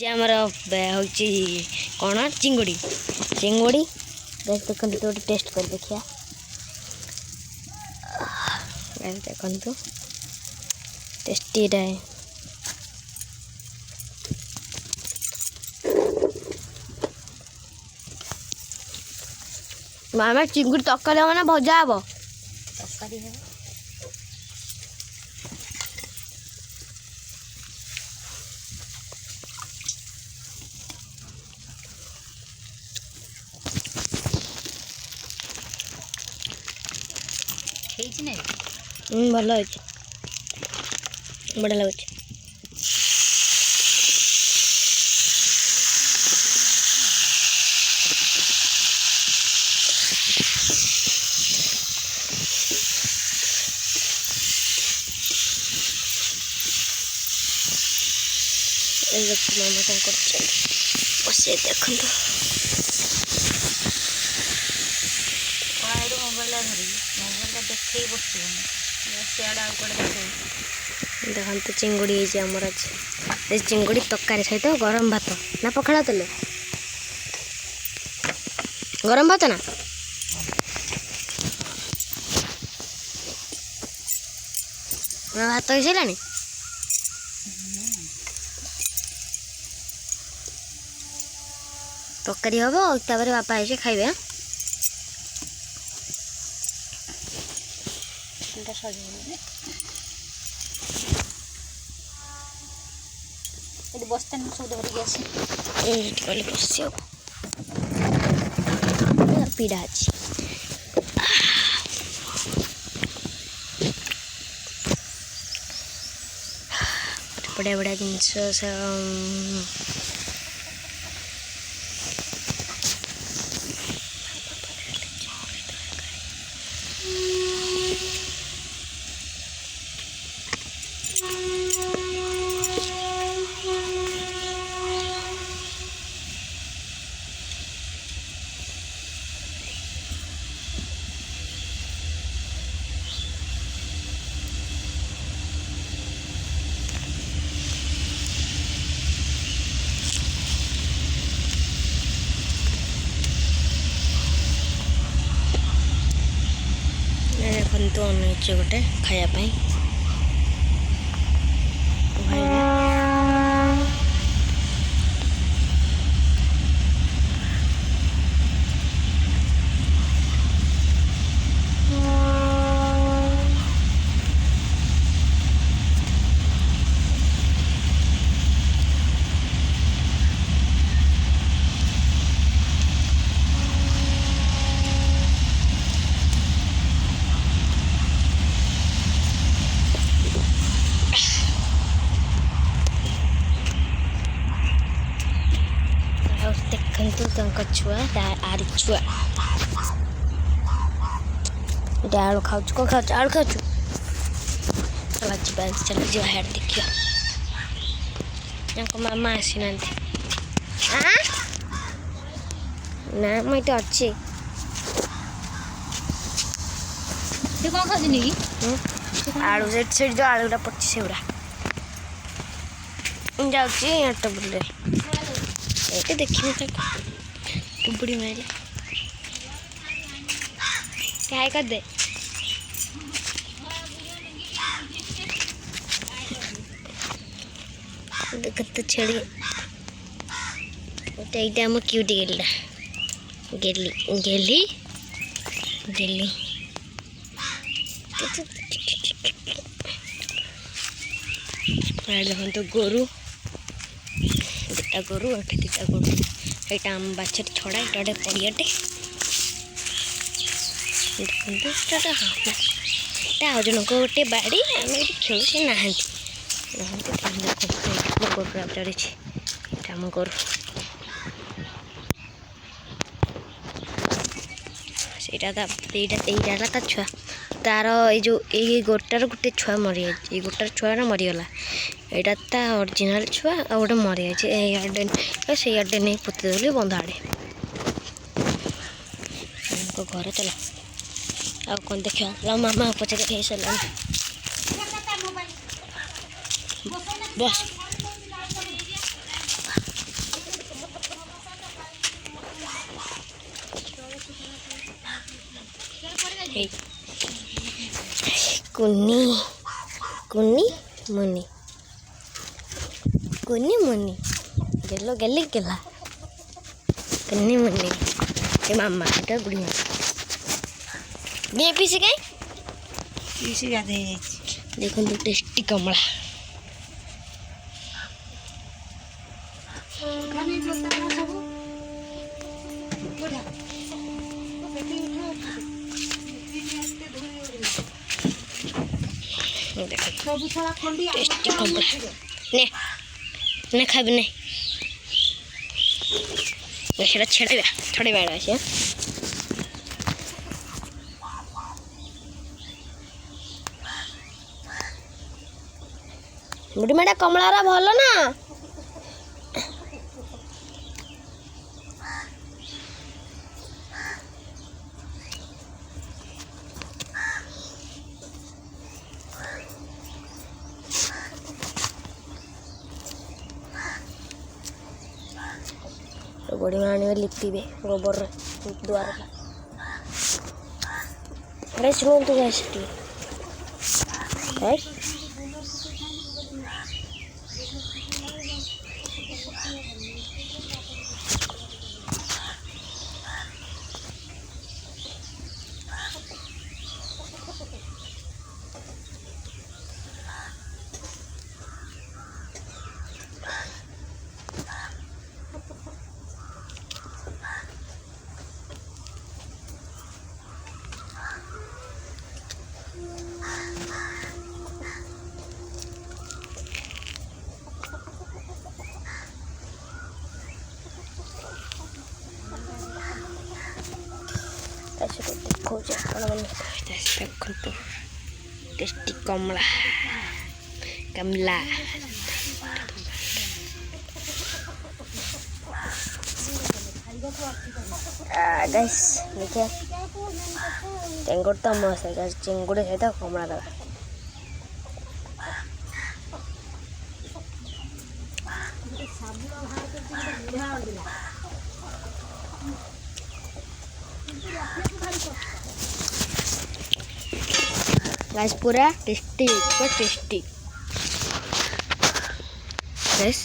जे आमर हूँ कौन चिंगुड़ी चिंगुड़ी देखो तो टेस्ट कर देखिए देखु टेस्टी रहे मामा चिंगुड़ी तरकारी हम ना भजा हम तरकारी हम भल अच्छे बढ़िया लगुच मामा कौन कर बस देखो देखते चिंगुड़ी आमर अच्छे चिंगुड़ी तरकारी सहित गरम भात ना पखाड़ा तेल गरम भात ना भात हो सारा तरकारी हम तापर बापा आसे खाइबे बस्ते सब धरिक आसे बस पीड़ा अच्छी बढ़िया बढ़िया जिनस तो अच्छे गोटे खायापाई देखते छुआ आर छुआ आलू खाऊ कौन खाऊ आलू खाऊ चल चल जी हेड देखियो मामा आसी ना ना मुझे अच्छी कौन खाऊ आलू से जो आलूटा पड़े से जाऊँ बुले ये देखिए टुबड़ी मारे क्या कर दे देखते छेड़ी ये आम क्यूटी गेला गेली गेली गेली देखो गोरु दुटा गोरु एटे दुटा गोरु यहाँ आम बाछर छड़ा ये गोटे पड़ियाटे देखो जन गोटे बाड़ी आम ये खेल सी ना गोरुरा चढ़ी आम गोरु से छुआ तार ये गोटार गोटे छुआ मरी जाए गोटार छुआ मरीगला यहाँ ता ओरिजिनल छुआ आ गोटे मरी जाए से आडे नहीं पोती देली बंध आड़े घर चल आ कौन देखा मामा पचारे खाई सारा बस Hey. Kuni muni gelo geli gela kuni muni ये मामा बेटा गुड़िया ये पीसी कहीं पीसी गाधे देखो तो टेस्टी कमला टेस्टी कमला ने खाब नहीं সেটা ছেড়ে ছড়ে বেড়া আছে বুড়ি মেয়েটা কমলারা ভালো না बड़ी माने लिपीबे गोबर द्वार अरे सुन तो गैसटी है देखो देखो टेस्टी कमला कमला गाइस देखिए चिंगुड़ तो मस्त है गाइस चिंगुड़ है तो कमला लगा गाइस पूरा टेस्टी गाइस।